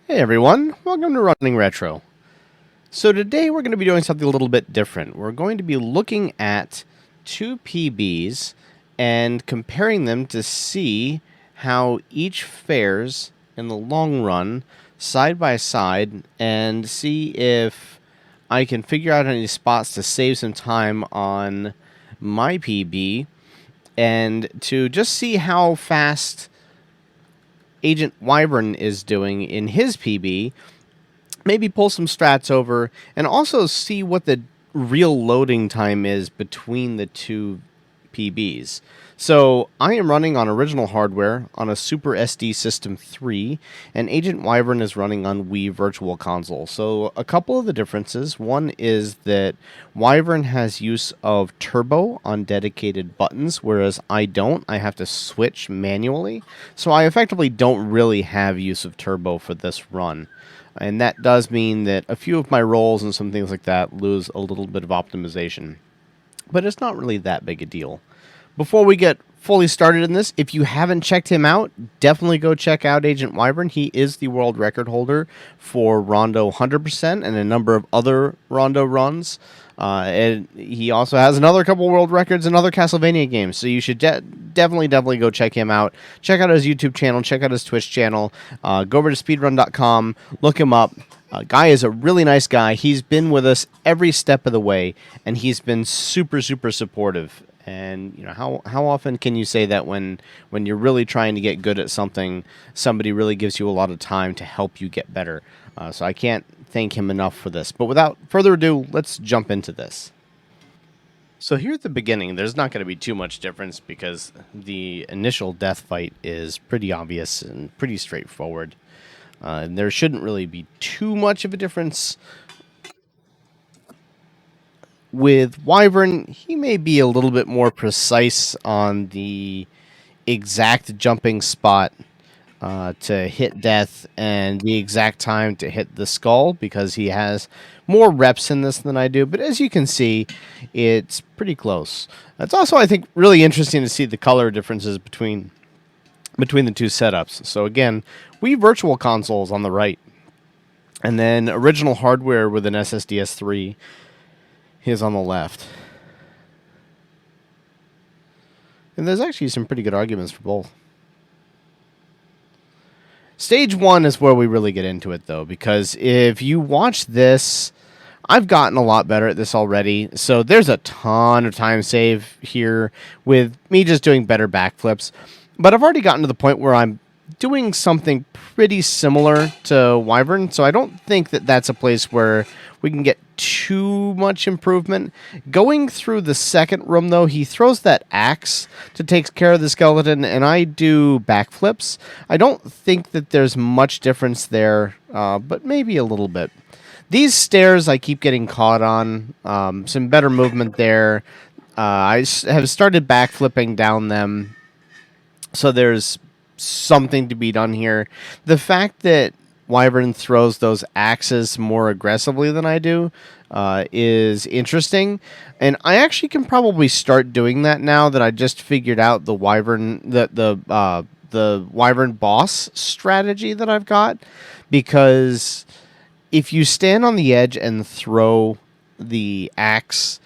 Hey everyone, welcome to Running Retro. So today we're going to be doing something a little bit different. We're going to be looking at two PBs and comparing them to see how each fares in the long run side by side and see if I can figure out any spots to save some time on my PB and to just see how fast AgentWyvern is doing in his PB, maybe pull some strats over, and also see what the real loading time is between the two PBs. So I am running on original hardware on a Super SD System 3, and AgentWyvern is running on Wii Virtual Console. So a couple of the differences. One is that Wyvern has use of turbo on dedicated buttons, whereas I don't. I have to switch manually. So I effectively don't really have use of turbo for this run. And that does mean that a few of my rolls and some things like that lose a little bit of optimization. But it's not really that big a deal. Before we get fully started in this, if you haven't checked him out, definitely go check out AgentWyvern. He is the world record holder for Rondo 100% and a number of other Rondo runs. And he also has another couple world records in other Castlevania games. So you should definitely go check him out. Check out his YouTube channel. Check out his Twitch channel. Go over to speedrun.com. Look him up. Guy is a really nice guy. He's been with us every step of the way, and he's been super supportive. And you know how often can you say that when you're really trying to get good at something, somebody really gives you a lot of time to help you get better. So I can't thank him enough for this. But without further ado, let's jump into this. So here at the beginning, there's not going to be too much difference because the initial death fight is pretty obvious and pretty straightforward. And there shouldn't really be too much of a difference. With Wyvern, he may be a little bit more precise on the exact jumping spot to hit death and the exact time to hit the skull because he has more reps in this than I do. But as you can see, it's pretty close. It's also, I think, really interesting to see the color differences between the two setups. So again, Wii Virtual Consoles on the right, and then original hardware with an SSDS 3 is on the left. And there's actually some pretty good arguments for both. Stage 1 is where we really get into it, though, because if you watch this, I've gotten a lot better at this already. So there's a ton of time save here with me just doing better backflips. But I've already gotten to the point where I'm doing something pretty similar to Wyvern, so I don't think that that's a place where we can get too much improvement. Going through the second room, though, he throws that axe to take care of the skeleton, and I do backflips. I don't think that there's much difference there, but maybe a little bit. These stairs I keep getting caught on. Some better movement there. I have started backflipping down them, so there's something to be done here. The fact that Wyvern throws those axes more aggressively than I do is interesting, and I actually can probably start doing that now that I just figured out the Wyvern the Wyvern boss strategy that I've got, because if you stand on the edge and throw the axe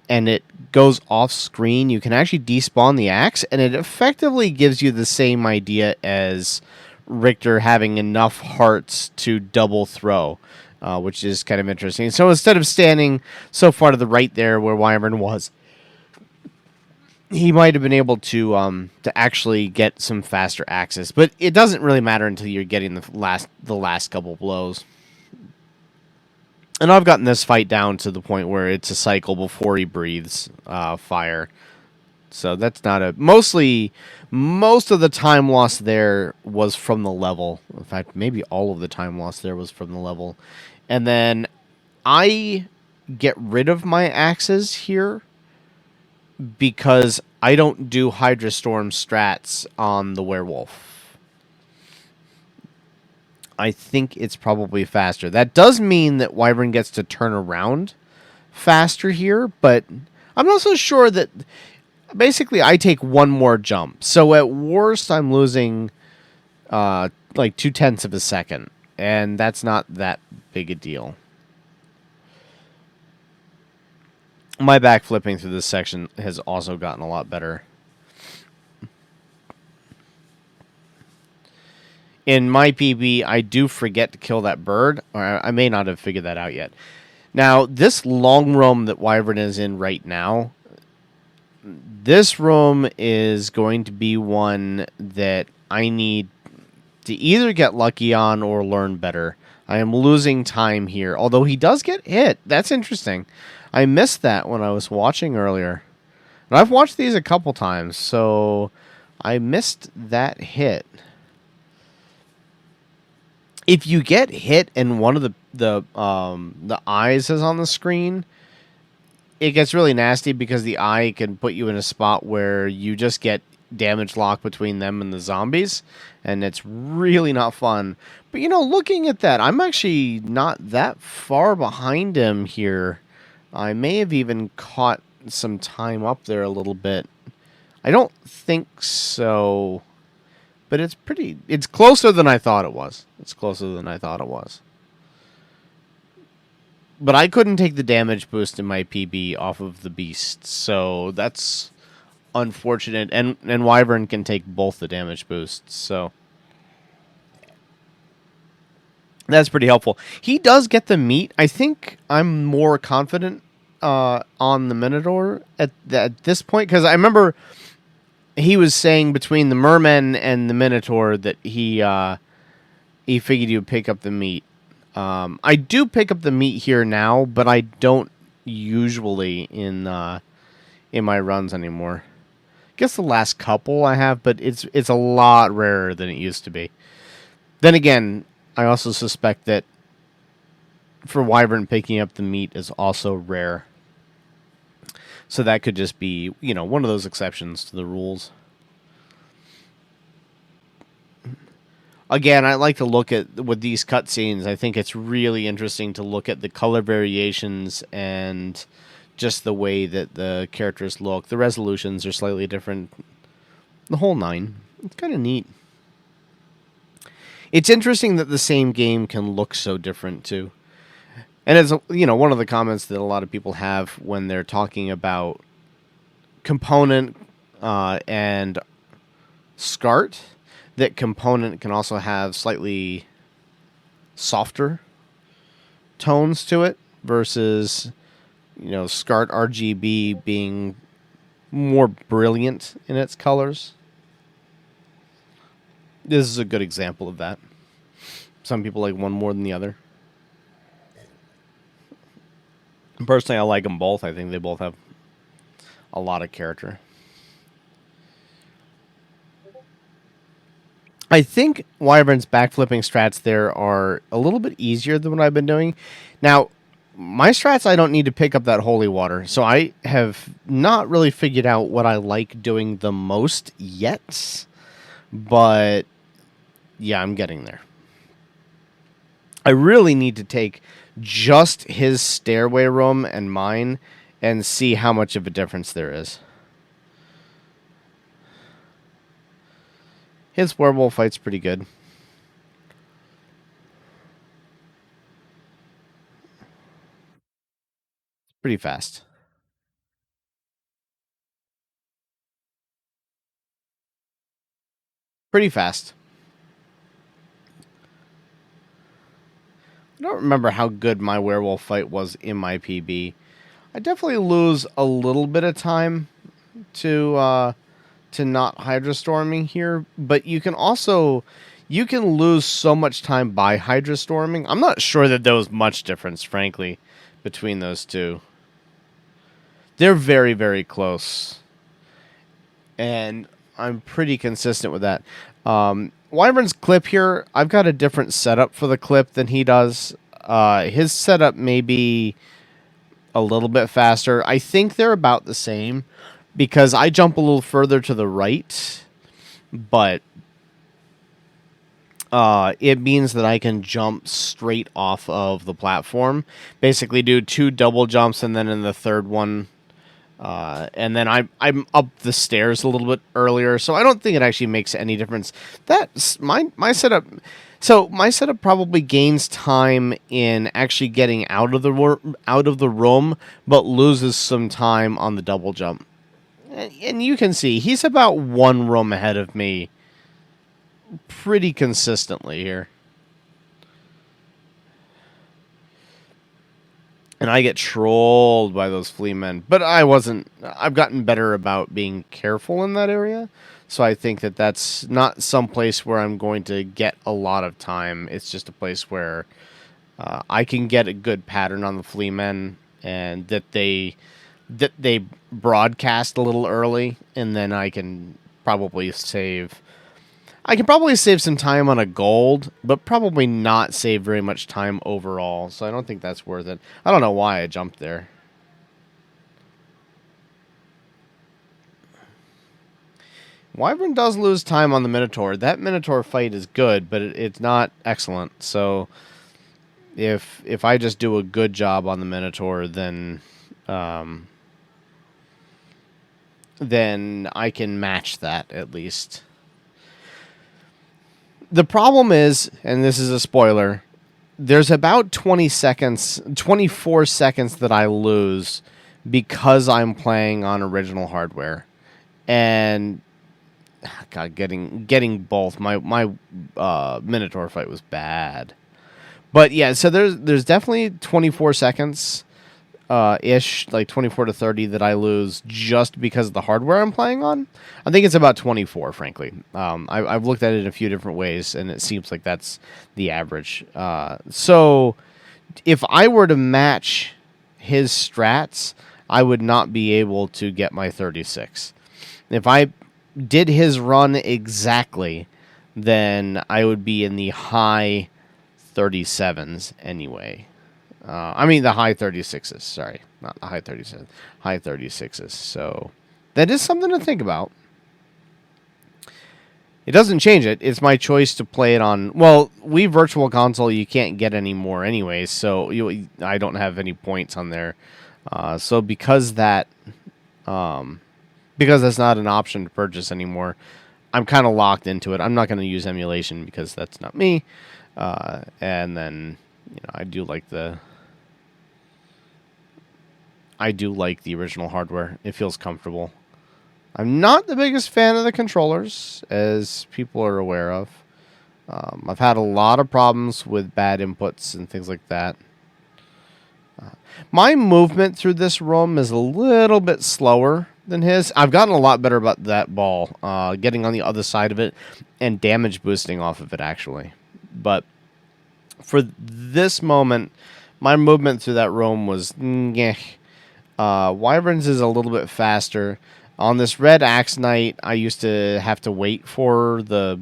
and it goes off screen, you can actually despawn the axe, and it effectively gives you the same idea as Richter having enough hearts to double throw, which is kind of interesting. So instead of standing so far to the right there where Wyvern was, he might have been able to actually get some faster axes. But it doesn't really matter until you're getting the last couple blows. And I've gotten this fight down to the point where it's a cycle before he breathes fire. So that's not a... most of the time lost there was from the level. In fact, maybe all of the time lost there was from the level. And then I get rid of my axes here because I don't do Hydra Storm strats on the werewolf. I think it's probably faster. That does mean that Wyvern gets to turn around faster here, but I'm not so sure that... basically, I take one more jump. So at worst, I'm losing like 0.2 of a second. and that's not that big a deal. My backflipping through this section has also gotten a lot better. In my PB, I do forget to kill that bird, or I may not have figured that out yet. Now, this long room that Wyvern is in right now, this room is going to be one that I need to either get lucky on or learn better. I am losing time here, although he does get hit. That's interesting. I missed that when I was watching earlier. And I've watched these a couple times, so I missed that hit. If you get hit and one of the eyes is on the screen, it gets really nasty because the eye can put you in a spot where you just get damage locked between them and the zombies, and it's really not fun. But looking at that, I'm actually not that far behind him here. I may have even caught some time up there a little bit. I don't think so. But it's closer than I thought it was. But I couldn't take the damage boost in my PB off of the beast, so that's unfortunate. And Wyvern can take both the damage boosts, so that's pretty helpful. He does get the meat. I think I'm more confident on the Minotaur at this point, because I remember he was saying between the merman and the Minotaur that he figured he would pick up the meat. I do pick up the meat here now, but I don't usually in my runs anymore. I guess the last couple I have, but it's a lot rarer than it used to be. Then again, I also suspect that for Wyvern, picking up the meat is also rare. So that could just be, one of those exceptions to the rules. Again, I like to look at, with these cutscenes, I think it's really interesting to look at the color variations and just the way that the characters look. The resolutions are slightly different. The whole nine. It's kind of neat. It's interesting that the same game can look so different, too. And it's, one of the comments that a lot of people have when they're talking about component and SCART, that component can also have slightly softer tones to it versus, SCART RGB being more brilliant in its colors. This is a good example of that. Some people like one more than the other. Personally, I like them both. I think they both have a lot of character. I think Wyvern's backflipping strats there are a little bit easier than what I've been doing. Now, my strats, I don't need to pick up that holy water, so I have not really figured out what I like doing the most yet. But, yeah, I'm getting there. I really need to take just his stairway room and mine and see how much of a difference there is. His werewolf fight's pretty good. Pretty fast. Pretty fast. I don't remember how good my werewolf fight was in my PB. I definitely lose a little bit of time to not Hydra Storming here, but you can lose so much time by Hydra Storming. I'm not sure that there was much difference, frankly, between those two. They're very, very close. And I'm pretty consistent with that. Wyvern's clip here, I've got a different setup for the clip than he does. His setup may be a little bit faster. I think they're about the same because I jump a little further to the right, but it means that I can jump straight off of the platform. Basically do 2 double jumps, and then in the third one, and then I'm up the stairs a little bit earlier, so I don't think it actually makes any difference. That's my setup So my setup probably gains time in actually getting out of the room, but loses some time on the double jump. And you can see he's about one room ahead of me pretty consistently here. And I get trolled by those flea men. But I've gotten better about being careful in that area. So I think that that's not some place where I'm going to get a lot of time. It's just a place where I can get a good pattern on the flea men, and that they broadcast a little early, and then I can probably save. I can probably save some time on a gold, but probably not save very much time overall. So I don't think that's worth it. I don't know why I jumped there. Wyvern does lose time on the Minotaur. That Minotaur fight is good, but it's not excellent. So if I just do a good job on the Minotaur, then I can match that at least. The problem is, and this is a spoiler, there's about 24 seconds that I lose because I'm playing on original hardware. And God, getting both. My Minotaur fight was bad. But yeah, so there's definitely 24 seconds ish, like 24 to 30 that I lose just because of the hardware I'm playing on. I think it's about 24, frankly. I've looked at it a few different ways, and it seems like that's the average. So if I were to match his strats, I would not be able to get my 36. If I did his run exactly, then I would be in the high 37s anyway. I mean the high 36s, sorry. Not the high 37s. High 36s. So that is something to think about. It doesn't change it. It's my choice to play it on... Well, Wii Virtual Console you can't get anymore anyways, so I don't have any points on there. So because that's not an option to purchase anymore, I'm kind of locked into it. I'm not going to use emulation because that's not me. And then, I do like the original hardware. It feels comfortable. I'm not the biggest fan of the controllers, as people are aware of. I've had a lot of problems with bad inputs and things like that. My movement through this room is a little bit slower than his. I've gotten a lot better about that ball, getting on the other side of it and damage boosting off of it, actually. But for this moment, my movement through that room was... Wyvern's is a little bit faster. On this red Axe Knight, I used to have to wait for the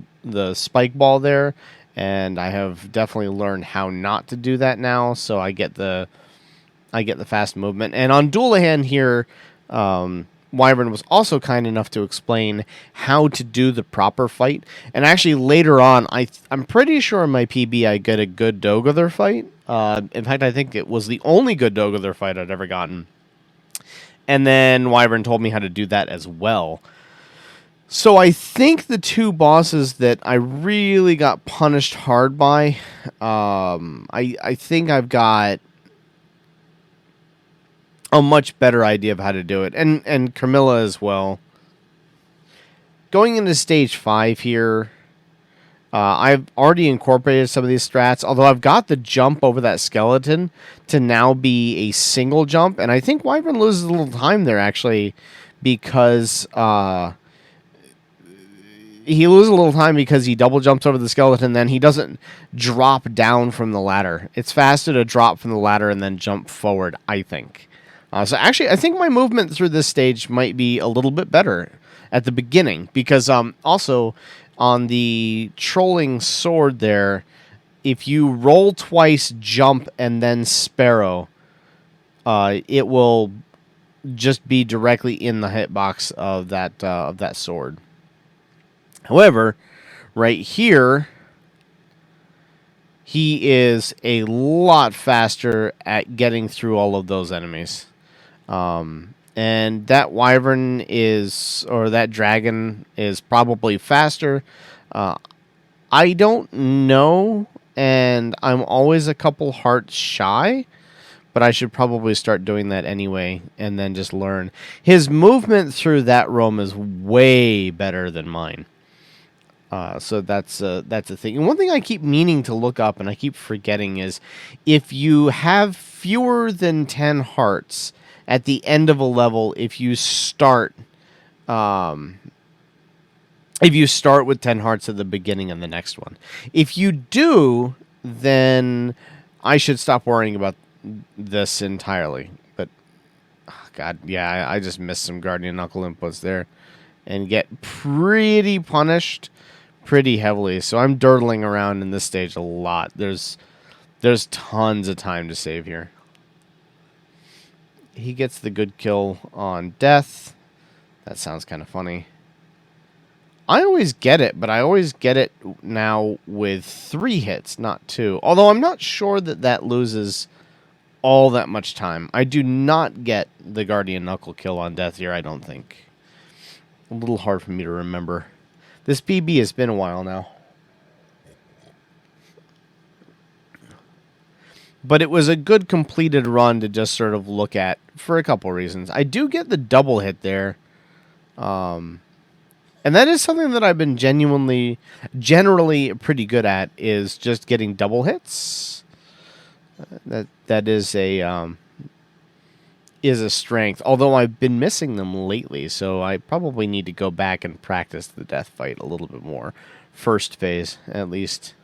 spike ball there, and I have definitely learned how not to do that now, so I get the fast movement. And on Duelahan here, Wyvern was also kind enough to explain how to do the proper fight. And actually later on, I'm pretty sure in my PB I get a good Dogother fight. In fact, I think it was the only good Dogother fight I'd ever gotten. And then Wyvern told me how to do that as well. So I think the two bosses that I really got punished hard by, I think I've got a much better idea of how to do it. And Camilla as well. Going into stage 5 here, I've already incorporated some of these strats, although I've got the jump over that skeleton to now be a single jump, and I think Wyvern loses a little time there, actually, because he loses a little time because he double jumps over the skeleton, then he doesn't drop down from the ladder. It's faster to drop from the ladder and then jump forward, I think. So actually, I think my movement through this stage might be a little bit better at the beginning, because also... on the trolling sword there, if you roll twice, jump, and then sparrow, it will just be directly in the hitbox of that sword. However, right here, he is a lot faster at getting through all of those enemies. And that Wyvern or that dragon is probably faster. I don't know, and I'm always a couple hearts shy, but I should probably start doing that anyway and then just learn. His movement through that roam is way better than mine. So that's a thing. And one thing I keep meaning to look up and I keep forgetting is if you have fewer than 10 hearts at the end of a level, if you start with 10 hearts at the beginning of the next one. If you do, then I should stop worrying about this entirely. But God, yeah, I just missed some Guardian Knuckle inputs there and get pretty punished pretty heavily. So I'm dirtling around in this stage a lot. There's tons of time to save here. He gets the good kill on death. That sounds kind of funny. I always get it, but I always get it now with 3 hits, not 2. Although I'm not sure that loses all that much time. I do not get the Guardian Knuckle kill on death here, I don't think. A little hard for me to remember. This PB has been a while now. But it was a good completed run to just sort of look at for a couple reasons. I do get the double hit there. And that is something that I've been generally pretty good at, is just getting double hits. That is a strength. Although I've been missing them lately, so I probably need to go back and practice the death fight a little bit more. First phase, at least.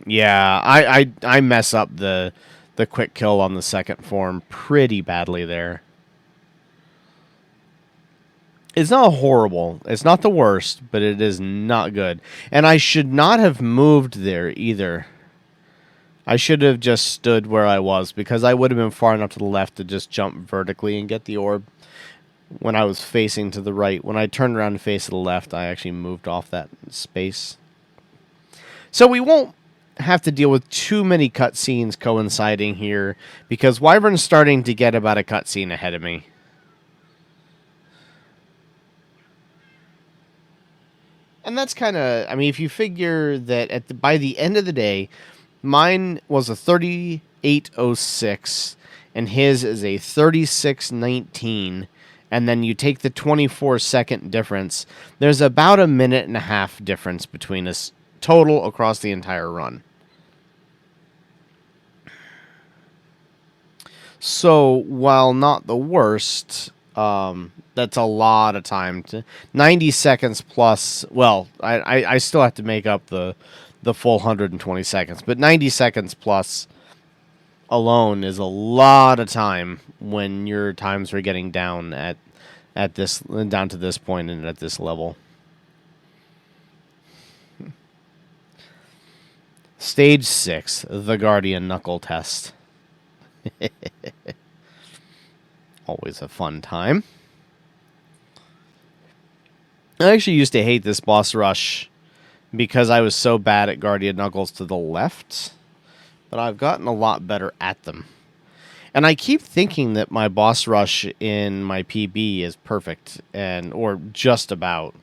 Yeah, I mess up the quick kill on the second form pretty badly there. It's not horrible. It's not the worst, but it is not good. And I should not have moved there either. I should have just stood where I was, because I would have been far enough to the left to just jump vertically and get the orb when I was facing to the right. When I turned around and faced to the left, I actually moved off that space. So we won't have to deal with too many cutscenes coinciding here, because Wyvern's starting to get about a cutscene ahead of me. And that's kind of, I mean, if you figure that by the end of the day, mine was a 3806, and his is a 3619, and then you take the 24-second difference, there's about a minute and a half difference between us total across the entire run. So, while not the worst, that's a lot of time. 90 seconds plus, well, I still have to make up the full 120 seconds, but 90 seconds plus alone is a lot of time when your times are getting down down to this point and at this level. Stage 6, the Guardian Knuckle Test. Always a fun time. I actually used to hate this boss rush because I was so bad at Guardian Knuckles to the left, but I've gotten a lot better at them. And I keep thinking that my boss rush in my PB is perfect, or just about,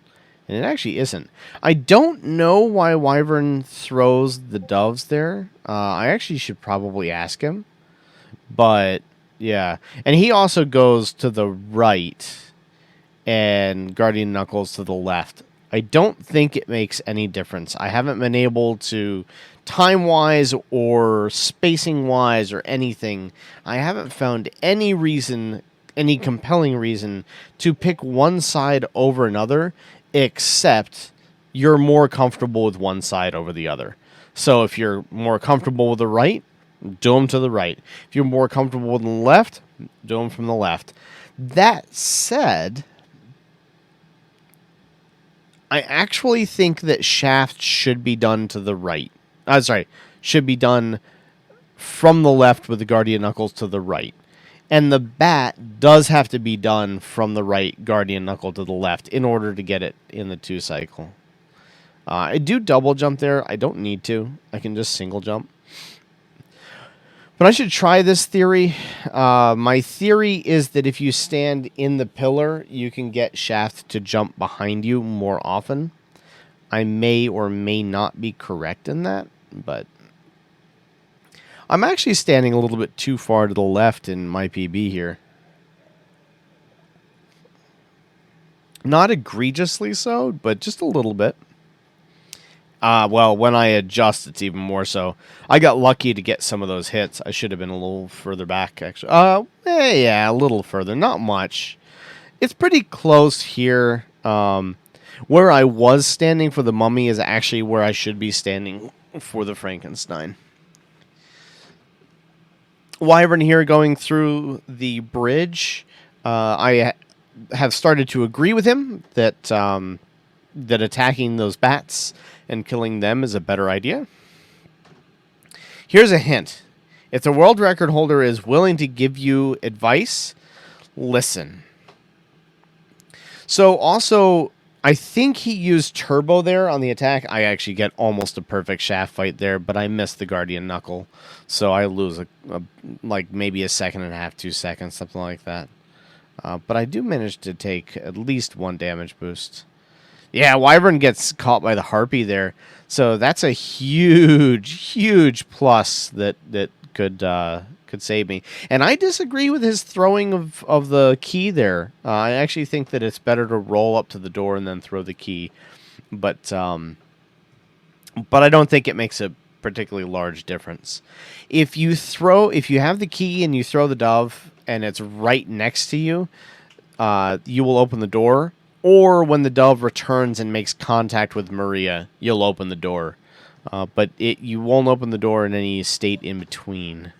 and it actually isn't. I don't know why Wyvern throws the doves there. I actually should probably ask him. But, yeah. And he also goes to the right and Guardian Knuckles to the left. I don't think it makes any difference. I haven't been able to, time-wise or spacing-wise or anything, I haven't found any reason, any compelling reason to pick one side over another, except you're more comfortable with one side over the other. So if you're more comfortable with the right, do them to the right. If you're more comfortable with the left, do them from the left. That said, I actually think that shaft should be done to the right. Should be done from the left with the Guardian Knuckles to the right. And the bat does have to be done from the right Guardian Knuckle to the left in order to get it in the 2 cycle. I do double jump there. I don't need to. I can just single jump. But I should try this theory. My theory is that if you stand in the pillar, you can get Shaft to jump behind you more often. I may or may not be correct in that, but I'm actually standing a little bit too far to the left in my PB here. Not egregiously so, but just a little bit. Well, when I adjust, it's even more so. I got lucky to get some of those hits. I should have been a little further back, actually. Yeah, a little further. Not much. It's pretty close here. Where I was standing for the mummy is actually where I should be standing for the Frankenstein. Wyvern here going through the bridge. I have started to agree with him that that attacking those bats and killing them is a better idea. Here's a hint. If the world record holder is willing to give you advice, listen. So also, I think he used turbo there on the attack. I actually get almost a perfect shaft fight there, but I missed the Guardian Knuckle. So I lose like maybe a second and a half, 2 seconds, something like that. But I do manage to take at least 1 damage boost. Yeah, Wyvern gets caught by the Harpy there. So that's a huge, huge plus that could save me. And I disagree with his throwing of the key there. I actually think that it's better to roll up to the door and then throw the key. But I don't think it makes a particularly large difference. If you have the key and you throw the dove and it's right next to you, you will open the door. Or when the dove returns and makes contact with Maria, you'll open the door. But you won't open the door in any state in between.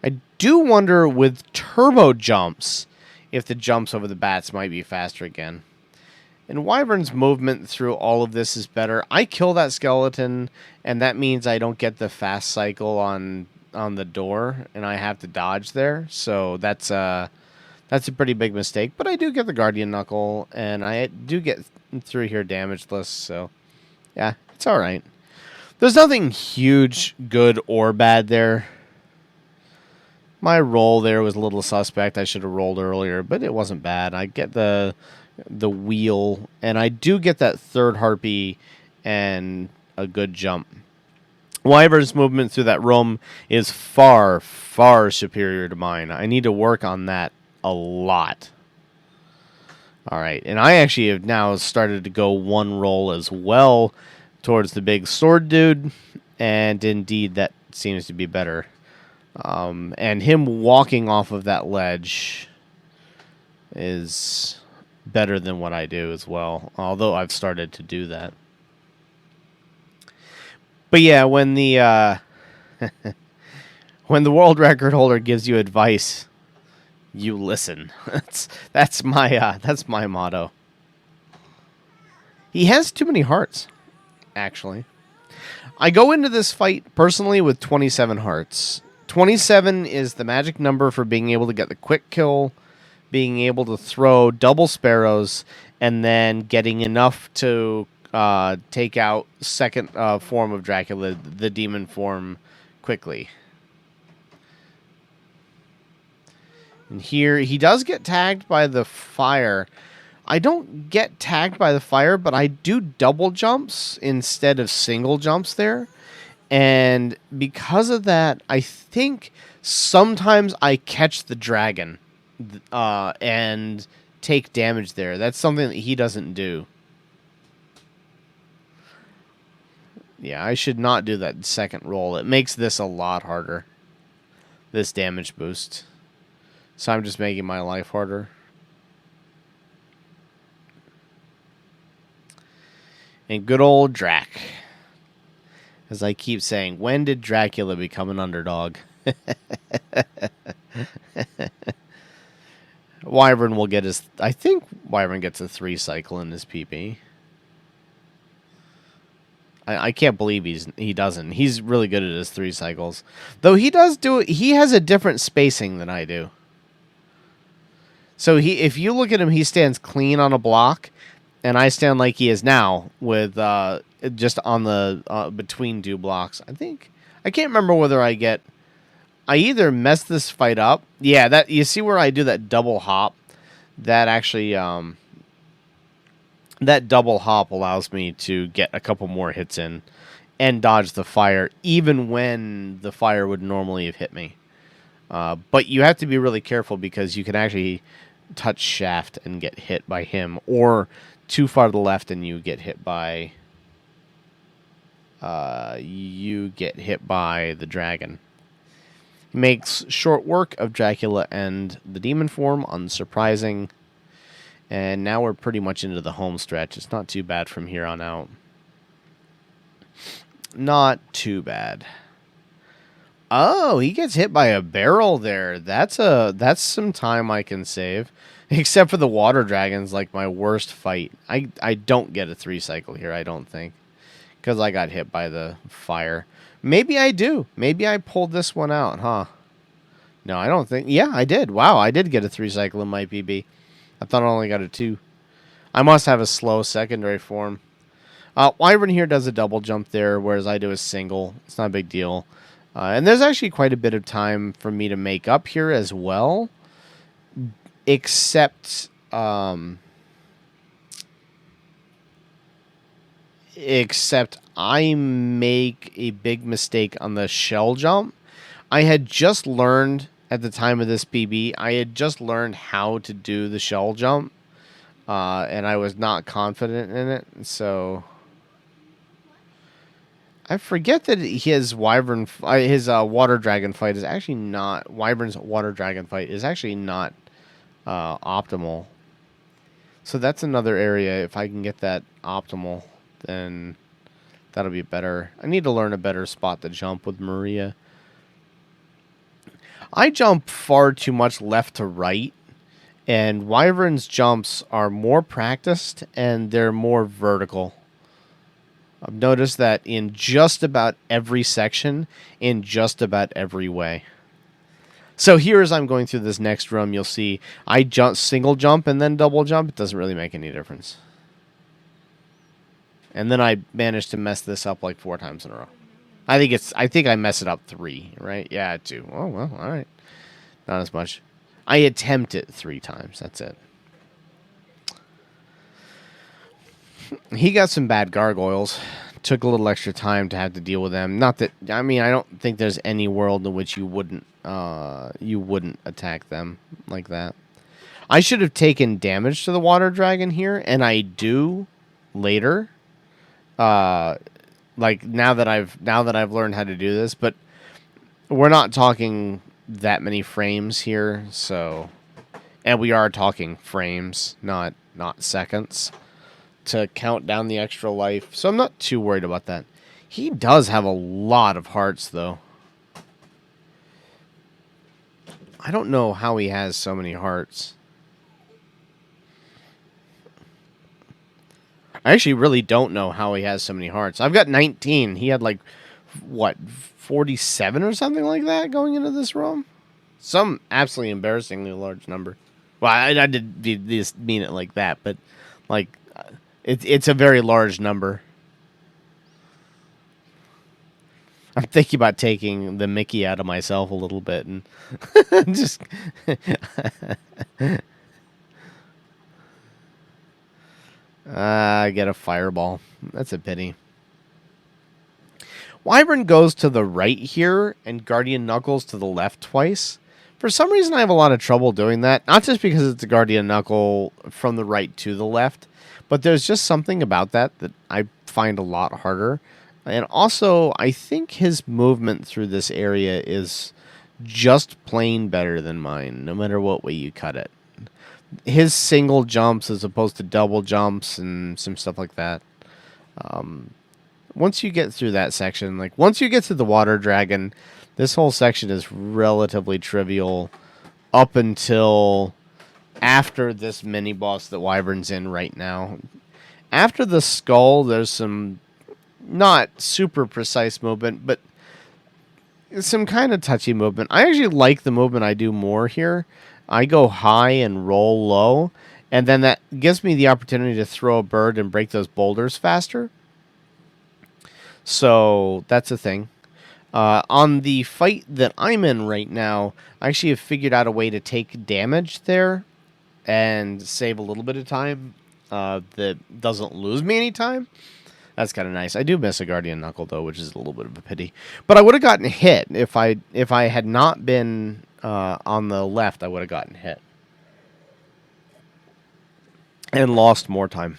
I do wonder with turbo jumps if the jumps over the bats might be faster again. And Wyvern's movement through all of this is better. I kill that skeleton, and that means I don't get the fast cycle on the door, and I have to dodge there. So that's a pretty big mistake. But I do get the Guardian Knuckle, and I do get through here damageless. So yeah, it's all right. There's nothing huge, good or bad there. My roll there was a little suspect. I should have rolled earlier, but it wasn't bad. I get the wheel, and I do get that third harpy and a good jump. Wyvern's movement through that room is far, far superior to mine. I need to work on that a lot. All right, and I actually have now started to go 1 roll as well towards the big sword dude, and indeed that seems to be better. And him walking off of that ledge is better than what I do as well, although I've started to do that. But yeah, when the when the world record holder gives you advice, you listen. That's my motto. He has too many hearts, actually. I go into this fight personally with 27 hearts. 27 is the magic number for being able to get the quick kill, being able to throw double sparrows, and then getting enough to take out second form of Dracula, the demon form, quickly. And here, he does get tagged by the fire. I don't get tagged by the fire, but I do double jumps instead of single jumps there. And because of that, I think sometimes I catch the dragon and take damage there. That's something that he doesn't do. Yeah, I should not do that second roll. It makes this a lot harder, this damage boost. So I'm just making my life harder. And good old Drac. As I keep saying, when did Dracula become an underdog? Wyvern will get his... I think Wyvern gets a 3 cycle in his PP. I can't believe he doesn't. He's really good at his 3 cycles. Though he does do it... He has a different spacing than I do. So if you look at him, he stands clean on a block, and I stand like he is now with... just on the between 2 blocks. I think I can't remember whether I either mess this fight up. Yeah, that you see where I do that double hop? That actually, that double hop allows me to get a couple more hits in and dodge the fire, even when the fire would normally have hit me. But you have to be really careful because you can actually touch Shaft and get hit by him, or too far to the left and you get hit by the dragon. He makes short work of Dracula and the demon form, unsurprising. And now we're pretty much into the home stretch. It's not too bad from here on out. Not too bad. Oh, he gets hit by a barrel there. That's some time I can save. Except for the water dragons, like my worst fight. I don't get a 3-cycle here, I don't think. Because I got hit by the fire. Maybe I do. Maybe I pulled this one out, huh? No, I don't think. Yeah, I did. Wow, I did get a 3-cycle in my PB. I thought I only got a 2. I must have a slow secondary form. Wyvern here does a double jump there, whereas I do a single. It's not a big deal. And there's actually quite a bit of time for me to make up here as well. Except I make a big mistake on the shell jump. I had just learned at the time of this PB, I had just learned how to do the shell jump, and I was not confident in it, so I forget that his Wyvern, his water dragon fight is actually not, Wyvern's water dragon fight is actually not optimal. So that's another area. If I can get that optimal, then that'll be better. I need to learn a better spot to jump with Maria. I jump far too much left to right, and Wyvern's jumps are more practiced and they're more vertical. I've noticed that in just about every section, in just about every way. So here, as I'm going through this next room, you'll see I single jump and then double jump. It doesn't really make any difference. And then I managed to mess this up like 4 times in a row. I think I mess it up 3, right? Yeah, 2. Oh, well, all right. Not as much. I attempt it 3 times. That's it. He got some bad gargoyles. Took a little extra time to have to deal with them. Not that, I mean, I don't think there's any world in which you wouldn't attack them like that. I should have taken damage to the water dragon here, and I do later. Like now that I've learned how to do this, but we're not talking that many frames here, so, and we are talking frames, not seconds, to count down the extra life. So I'm not too worried about that. He does have a lot of hearts, though. I don't know how he has so many hearts. I actually really don't know how he has so many hearts. I've got 19. He had like, what, 47 or something like that going into this room? Some absolutely embarrassingly large number. Well, I did just mean it like that, but like it's a very large number. I'm thinking about taking the Mickey out of myself a little bit and just... I get a fireball. That's a pity. Wyvern goes to the right here, and Guardian Knuckles to the left twice. For some reason, I have a lot of trouble doing that. Not just because it's a Guardian Knuckle from the right to the left, but there's just something about that I find a lot harder. And also, I think his movement through this area is just plain better than mine, no matter what way you cut it. His single jumps as opposed to double jumps and some stuff like that. Once you get through that section, like once you get to the water dragon, this whole section is relatively trivial up until after this mini boss that Wyvern's in right now. After the skull, there's some not super precise movement, but some kind of touchy movement. I actually like the movement I do more here. I go high and roll low, and then that gives me the opportunity to throw a bird and break those boulders faster. So that's a thing. On the fight that I'm in right now, I actually have figured out a way to take damage there and save a little bit of time that doesn't lose me any time. That's kind of nice. I do miss a Guardian Knuckle though, which is a little bit of a pity. But I would have gotten hit if I had not been on the left. I would have gotten hit and lost more time.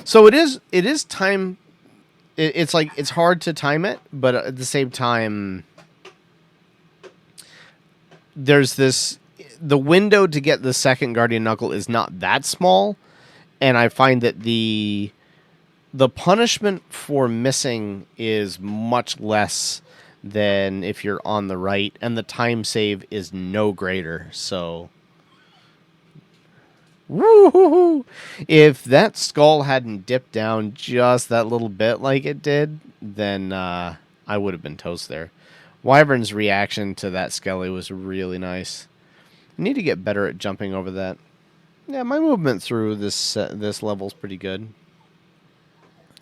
So it is time. It's like it's hard to time it, but at the same time, there's this the window to get the second Guardian Knuckle is not that small, and I find that the punishment for missing is much less than if you're on the right, and the time save is no greater. So, woo! If that skull hadn't dipped down just that little bit like it did, then I would have been toast there. Wyvern's reaction to that skelly was really nice. I need to get better at jumping over that. Yeah, my movement through this level's pretty good.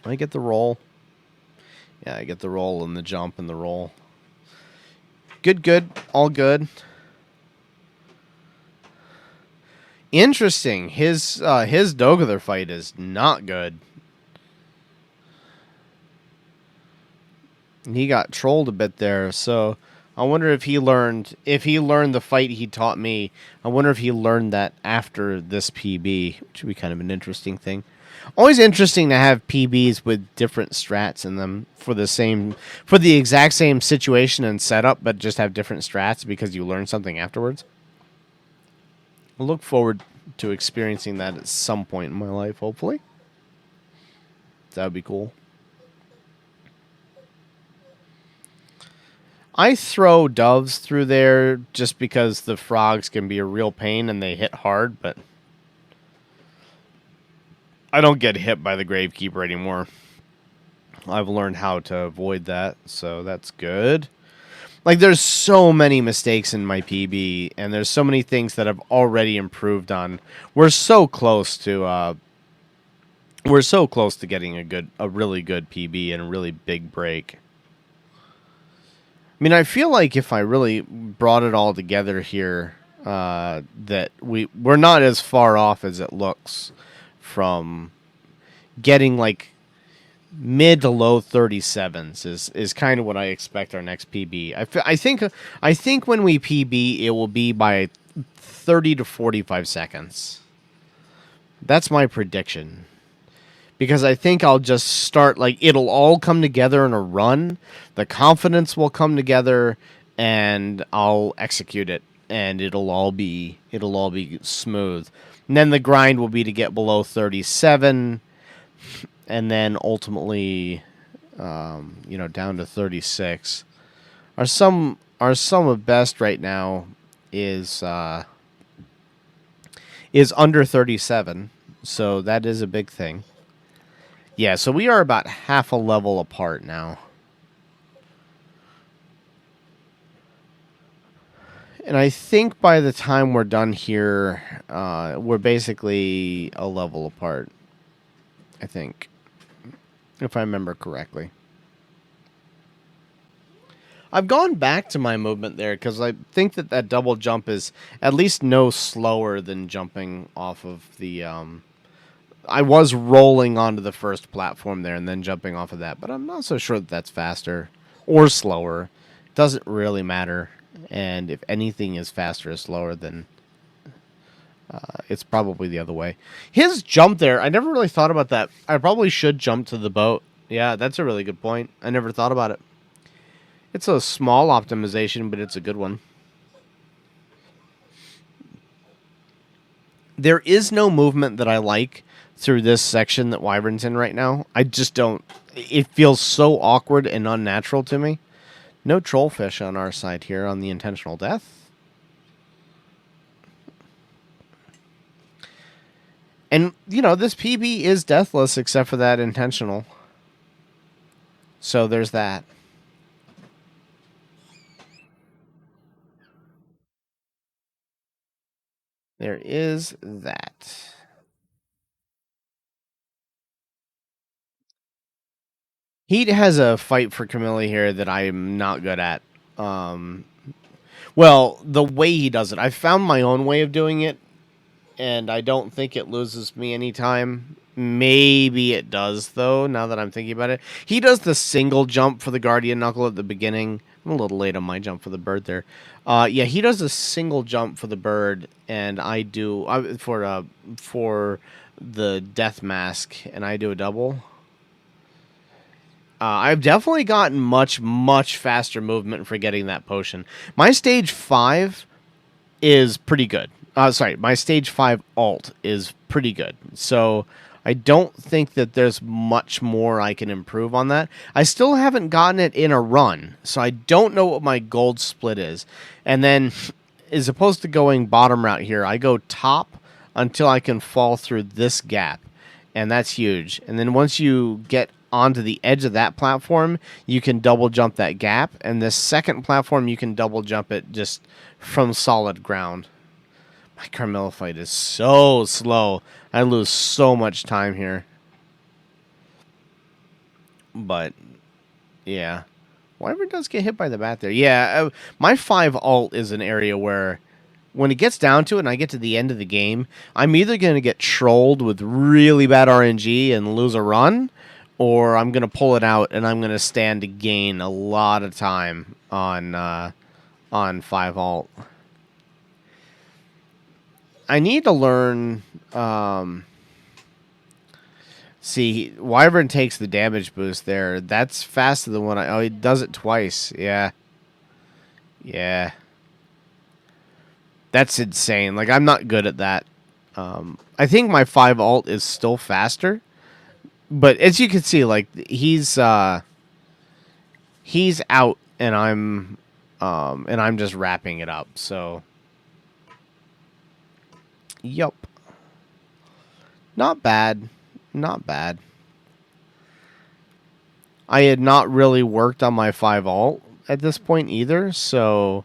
I get the roll. Yeah, I get the roll and the jump and the roll. Good. All good. Interesting. His Dogother fight is not good. He got trolled a bit there, so I wonder if he learned the fight he taught me. I wonder if he learned that after this PB, which would be kind of an interesting thing. Always interesting to have PBs with different strats in them for the exact same situation and setup, but just have different strats because you learn something afterwards. I look forward to experiencing that at some point in my life, hopefully. That would be cool. I throw doves through there just because the frogs can be a real pain and they hit hard, but I don't get hit by the Gravekeeper anymore. I've learned how to avoid that, so that's good. Like, there's so many mistakes in my PB, and there's so many things that I've already improved on. We're so close to getting a really good PB and a really big break. I mean, I feel like if I really brought it all together here, that we're not as far off as it looks from getting like mid to low 37s is kind of what I expect our next PB. I think when we PB, it will be by 30 to 45 seconds. That's my prediction. Because I think I'll just start, like, it'll all come together in a run. The confidence will come together, and I'll execute it, and it'll all be smooth. And then the grind will be to get below 37, and then ultimately, down to 36. Our sum of best right now is under 37, so that is a big thing. Yeah, so we are about half a level apart now. And I think by the time we're done here, we're basically a level apart. I think. If I remember correctly. I've gone back to my movement there because I think that double jump is at least no slower than jumping off of the... I was rolling onto the first platform there and then jumping off of that, but I'm not so sure that that's faster or slower. It doesn't really matter, and if anything is faster or slower, then it's probably the other way. His jump there, I never really thought about that. I probably should jump to the boat. Yeah, that's a really good point. I never thought about it. It's a small optimization, but it's a good one. There is no movement that I like through this section that Wyvern's in right now. I just don't. It feels so awkward and unnatural to me. No trollfish on our side here on the intentional death. And, this PB is deathless except for that intentional. So there's that. There is that. He has a fight for Camilla here that I'm not good at. Well, the way he does it, I found my own way of doing it, and I don't think it loses me any time. Maybe it does, though, now that I'm thinking about it. He does the single jump for the Guardian Knuckle at the beginning. I'm a little late on my jump for the bird there. Yeah, he does a single jump for the bird, and I do for the death mask, and I do a double. I've definitely gotten much faster movement for getting that potion. My stage 5 is pretty good. Sorry, my stage 5 alt is pretty good. So I don't think that there's much more I can improve on that. I still haven't gotten it in a run, so I don't know what my gold split is. And then, as opposed to going bottom route here, I go top until I can fall through this gap. And that's huge. And then once you get onto the edge of that platform, you can double jump that gap. And this second platform, you can double jump it just from solid ground. My Carmilla fight is so slow. I lose so much time here. But, yeah. Wyvern does get hit by the bat there. Yeah, my 5 alt is an area where when it gets down to it and I get to the end of the game, I'm either going to get trolled with really bad RNG and lose a run, or I'm going to pull it out and I'm going to stand to gain a lot of time on 5 alt. I need to learn... see, Wyvern takes the damage boost there. That's faster than what I... Oh, he does it twice. Yeah. Yeah. That's insane. Like, I'm not good at that. I think my 5 alt is still faster. But as you can see, like, he's out and I'm just wrapping it up. So, yup. Not bad. Not bad. I had not really worked on my 5 alt at this point either, so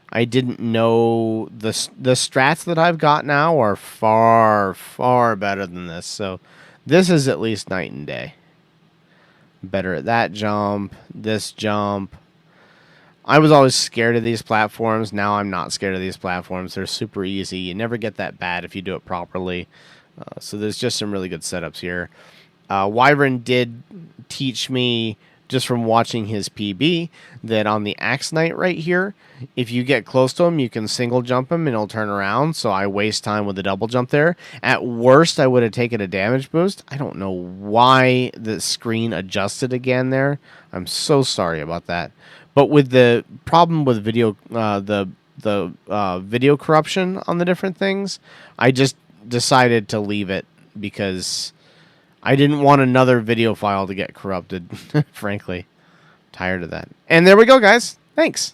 I didn't know the strats that I've got now are far better than this. So this is at least night and day. Better at that jump, this jump. I was always scared of these platforms. Now I'm not scared of these platforms. They're super easy. You never get that bad if you do it properly. So there's just some really good setups here. Wyvern did teach me, just from watching his PB, that on the Axe Knight right here, if you get close to him, you can single jump him and he'll turn around. So I waste time with the double jump there. At worst, I would have taken a damage boost. I don't know why the screen adjusted again there. I'm so sorry about that. But with the problem with video, the video corruption on the different things, I just decided to leave it because I didn't want another video file to get corrupted, frankly. Tired of that. And there we go, guys. Thanks.